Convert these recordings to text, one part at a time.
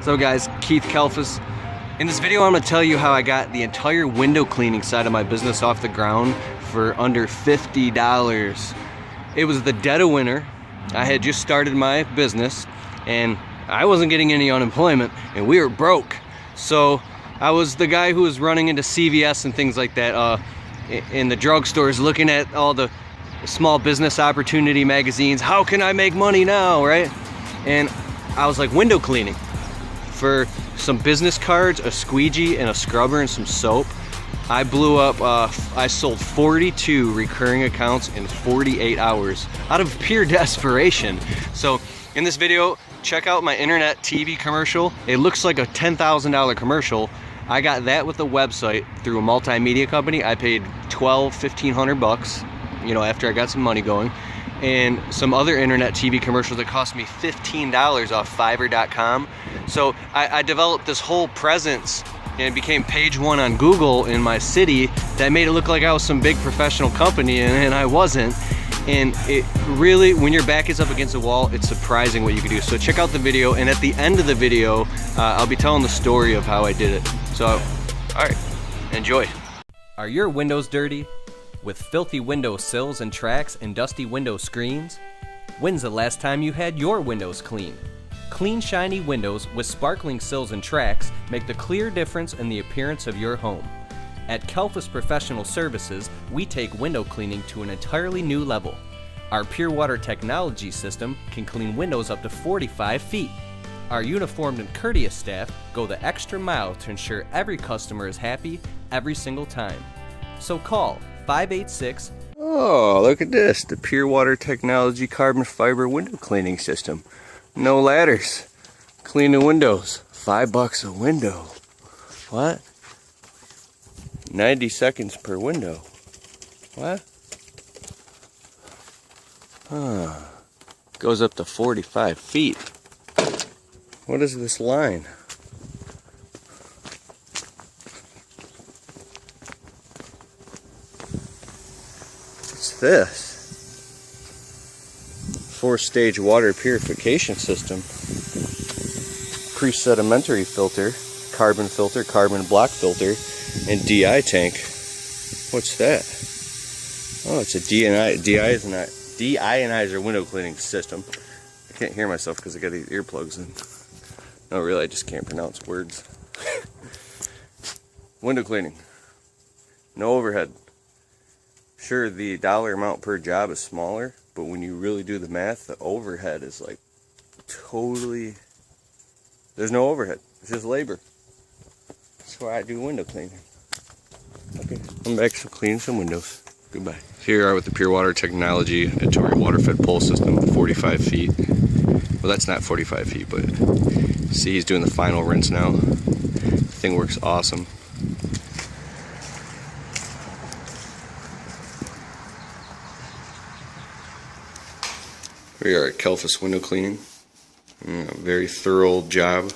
So guys, Keith Kalfas. In this video I'm going to tell you how I got the entire window cleaning side of my business off the ground for under $50. It was the dead of winter. I had just started my business and I wasn't getting any unemployment and we were broke. So I was the guy who was running into CVS and things like that in the drugstores, looking at all the small business opportunity magazines. How can I make money now, right? And I was like, window cleaning for some business cards, a squeegee, and a scrubber and some soap. I blew up, I sold 42 recurring accounts in 48 hours out of pure desperation. So in this video, check out my internet TV commercial. It looks like a $10,000 commercial. I got that with a website through a multimedia company. I paid $1,500 bucks, you know, after I got some money going. And some other internet TV commercials that cost me $15 off Fiverr.com. So I developed this whole presence and it became page one on Google in my city that made it look like I was some big professional company, and I wasn't. And it really, when your back is up against a wall, it's surprising what you can do. So check out the video, and at the end of the video, I'll be telling the story of how I did it. So, all right, enjoy. Are your windows dirty? With filthy window sills and tracks and dusty window screens? When's the last time you had your windows clean? Clean, shiny windows with sparkling sills and tracks make the clear difference in the appearance of your home. At Kalfas Professional Services, we take window cleaning to an entirely new level. Our pure water technology system can clean windows up to 45 feet. Our uniformed and courteous staff go the extra mile to ensure every customer is happy every single time. So call 586. Oh, look at this, the pure water technology carbon fiber window cleaning system. No ladders. Clean the windows. $5 a window. What? 90 seconds per window. What? Huh. Goes up to 45 feet. What is this line? What's this? 4-stage water purification system. Pre-sedimentary filter, carbon block filter, and DI tank. What's that? Oh, it's a deionizer window cleaning system. I can't hear myself because I got these earplugs in. No, really, I just can't pronounce words. Window cleaning. No overhead. Sure, the dollar amount per job is smaller, but when you really do the math, the overhead is like totally... There's no overhead. It's just labor. That's why I do window cleaning. Okay, I'm back to cleaning some windows. Goodbye. Here you are with the pure water technology Atori water fed pole system, 45 feet. Well, that's not 45 feet, but see, he's doing the final rinse now. The thing works awesome. We are at Kalfas window cleaning. Very thorough job.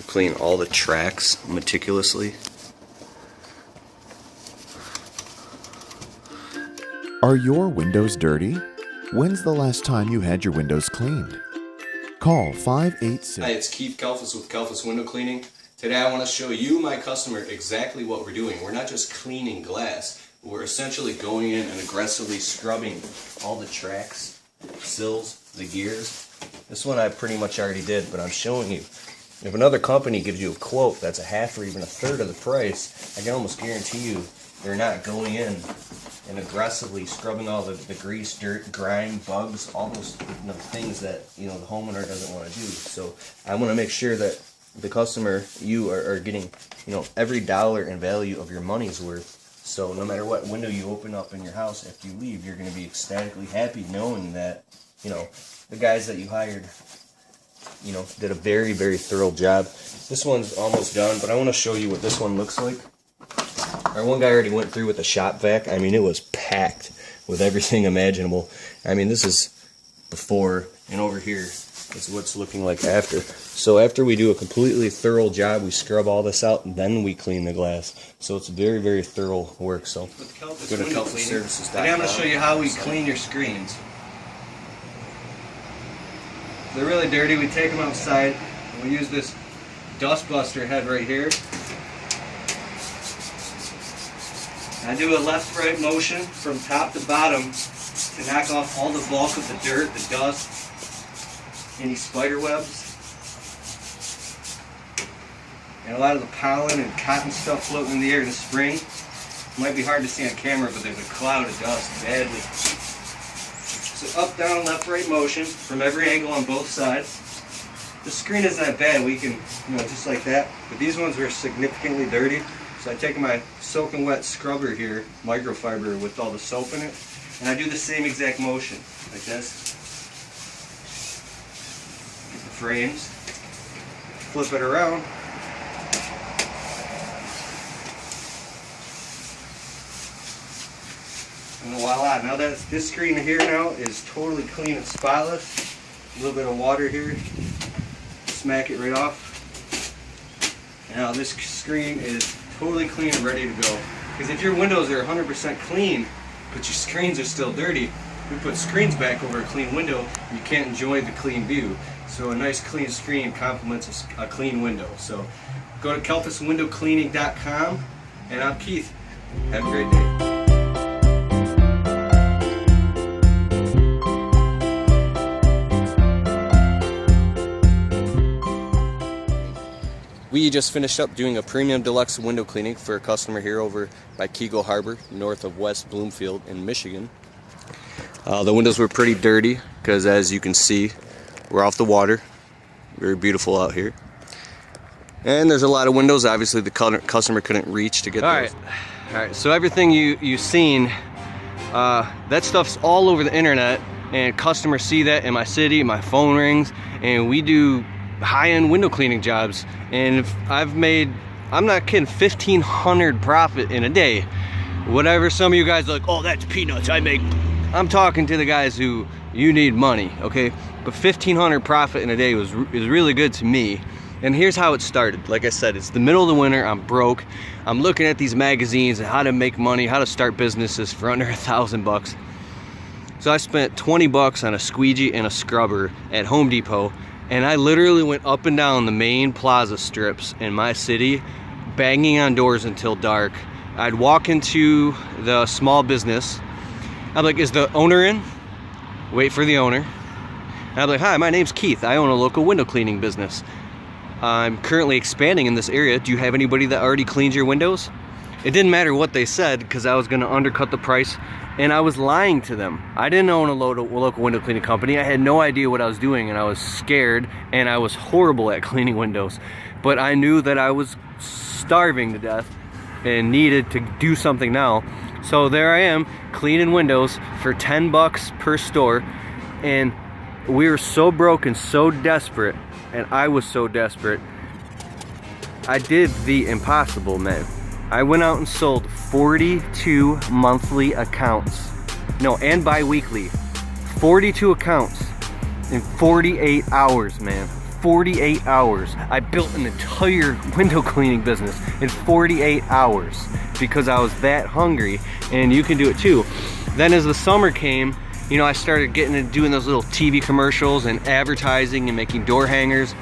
Clean all the tracks meticulously. Are your windows dirty? When's the last time you had your windows cleaned? Call 586. Hi, it's Keith Kalfas with Kalfas Window Cleaning. Today I want to show you, my customer, exactly what we're doing. We're not just cleaning glass. We're essentially going in and aggressively scrubbing all the tracks, sills, the gears. This one I pretty much already did, but I'm showing you. If another company gives you a quote that's a half or even a third of the price, I can almost guarantee you they're not going in and aggressively scrubbing all the grease, dirt, grime, bugs, all those things that the homeowner doesn't want to do. So I want to make sure that the customer, you are getting every dollar in value of your money's worth. So no matter what window you open up in your house, after you leave, you're going to be ecstatically happy knowing that, the guys that you hired, did a very, very thorough job. This one's almost done, but I want to show you what this one looks like. Our one guy already went through with the shop vac. I mean, it was packed with everything imaginable. I mean, this is before, and over here is what's looking like after. So after we do a completely thorough job, we scrub all this out, and then we clean the glass. So it's very, very thorough work. So go to KalfasServices.com. Today I'm going to show you how we clean your screens. they're really dirty, we take them outside and we use this dust buster head right here. I do a left-right motion from top to bottom to knock off all the bulk of the dirt, the dust, any spider webs, and a lot of the pollen and cotton stuff floating in the air in the spring. It might be hard to see on camera, but there's a cloud of dust badly. So up, down, left, right motion from every angle on both sides. The screen isn't that bad, we can, just like that. But these ones were significantly dirty. So I take my soaking wet scrubber here, microfiber with all the soap in it, and I do the same exact motion, like this. Get the frames, flip it around. And voila, now that this screen here now is totally clean and spotless. A little bit of water here, smack it right off. And now this screen is totally clean and ready to go. Because if your windows are 100% clean, but your screens are still dirty, we put screens back over a clean window, you can't enjoy the clean view. So a nice clean screen complements a clean window. So go to kalfaswindowcleaning.com, and I'm Keith. Have a great day. We just finished up doing a premium deluxe window cleaning for a customer here over by Kegel Harbor, north of West Bloomfield in Michigan. The windows were pretty dirty because, as you can see, we're off the water. Very beautiful out here. And there's a lot of windows, obviously the customer couldn't reach to get those. All right, so everything you've seen, that stuff's all over the internet, and customers see that in my city, my phone rings, and we do high-end window cleaning jobs, and if I've made, I'm not kidding, $1,500 profit in a day. Whatever some of you guys are like, oh, that's peanuts, I'm talking to the guys who, you need money, okay? But $1,500 profit in a day is really good to me. And here's how it started. Like I said, it's the middle of the winter, I'm broke, I'm looking at these magazines and how to make money, how to start businesses for under $1,000. So I spent 20 bucks on a squeegee and a scrubber at Home Depot, and I literally went up and down the main plaza strips in my city, banging on doors until dark. I'd walk into the small business. I'm like, is the owner in? Wait for the owner. And I'm like, hi, my name's Keith. I own a local window cleaning business. I'm currently expanding in this area. Do you have anybody that already cleans your windows? It didn't matter what they said because I was going to undercut the price, and I was lying to them. I didn't own a local window cleaning company. I had no idea what I was doing, and I was scared, and I was horrible at cleaning windows. But I knew that I was starving to death and needed to do something now. So there I am, cleaning windows for 10 bucks per store, and we were so broke and so desperate, and I was so desperate, I did the impossible, man. I went out and sold 42 monthly accounts. No, and bi-weekly. 42 accounts in 48 hours, man. 48 hours. I built an entire window cleaning business in 48 hours because I was that hungry, and you can do it too. Then as the summer came, I started getting into doing those little TV commercials and advertising and making door hangers.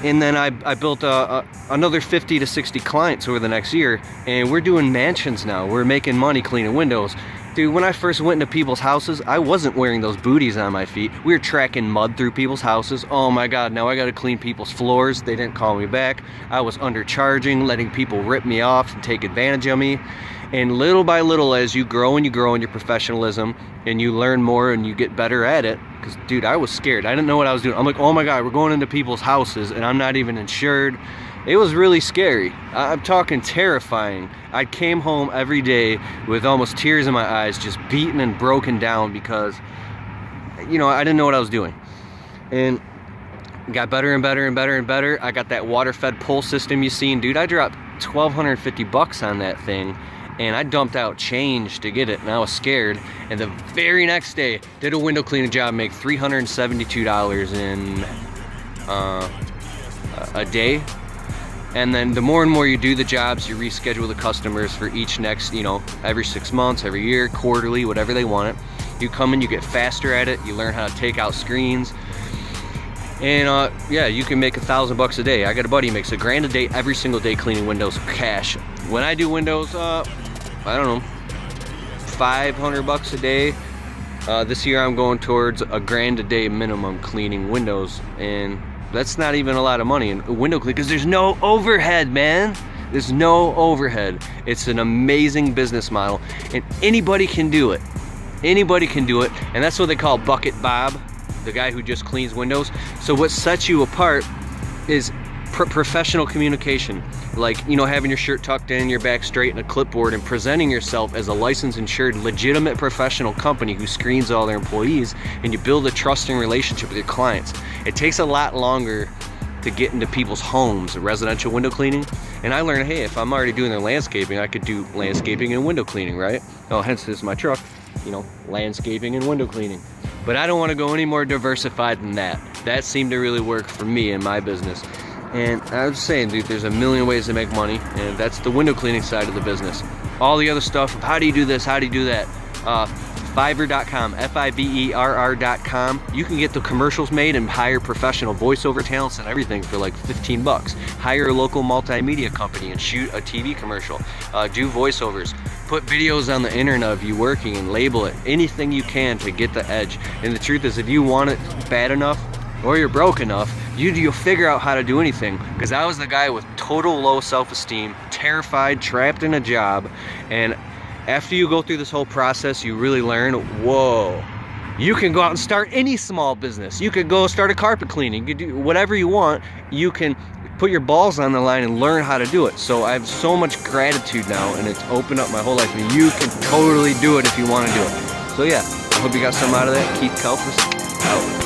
And then I built another 50 to 60 clients over the next year, and we're doing mansions now. We're making money cleaning windows. Dude, when I first went into people's houses, I wasn't wearing those booties on my feet. We were tracking mud through people's houses. Oh my God, now I gotta clean people's floors. They didn't call me back. I was undercharging, letting people rip me off and take advantage of me. And little by little, as you grow in your professionalism, and you learn more and you get better at it, because dude, I was scared. I didn't know what I was doing. I'm like, oh my God, we're going into people's houses and I'm not even insured. It was really scary. I'm talking terrifying. I came home every day with almost tears in my eyes, just beaten and broken down because, I didn't know what I was doing. And got better and better and better and better. I got that water-fed pull system you seen. Dude, I dropped $1,250 on that thing, and I dumped out change to get it, and I was scared. And the very next day, did a window cleaning job, make $372 in a day. And then the more and more you do the jobs, you reschedule the customers for each next, every 6 months, every year, quarterly, whatever they want it. You come in, you get faster at it, you learn how to take out screens. And yeah, you can make $1,000 a day. I got a buddy who makes $1,000 a day every single day cleaning windows, cash. When I do windows, I don't know, $500 a day. This year I'm going towards $1,000 a day minimum cleaning windows, and that's not even a lot of money in window cleaning because there's no overhead, man. There's no overhead. It's an amazing business model, and anybody can do it. Anybody can do it, and that's what they call Bucket Bob, the guy who just cleans windows. So what sets you apart is professional communication, like, you know, having your shirt tucked in, your back straight, and a clipboard, and presenting yourself as a licensed, insured, legitimate professional company who screens all their employees, and you build a trusting relationship with your clients. It takes a lot longer to get into people's homes, residential window cleaning. And I learned, hey, if I'm already doing their landscaping, I could do landscaping and window cleaning, right? Oh, hence this is my truck, you know, landscaping and window cleaning. But I don't want to go any more diversified than that. That seemed to really work for me in my business. And I was saying, dude, there's a million ways to make money, and that's the window cleaning side of the business. All the other stuff, how do you do this, how do you do that? Fiverr.com, Fiverr.com. You can get the commercials made and hire professional voiceover talents and everything for like $15. Hire a local multimedia company and shoot a TV commercial. Do voiceovers. Put videos on the internet of you working and label it. Anything you can to get the edge. And the truth is, if you want it bad enough or you're broke enough, you'll figure out how to do anything. Because I was the guy with total low self-esteem, terrified, trapped in a job, and after you go through this whole process, you really learn, whoa, you can go out and start any small business. You could go start a carpet cleaning. You could do whatever you want. You can put your balls on the line and learn how to do it. So I have so much gratitude now, and it's opened up my whole life. And you can totally do it if you want to do it. So yeah, I hope you got something out of that. Keith Kalfas, out.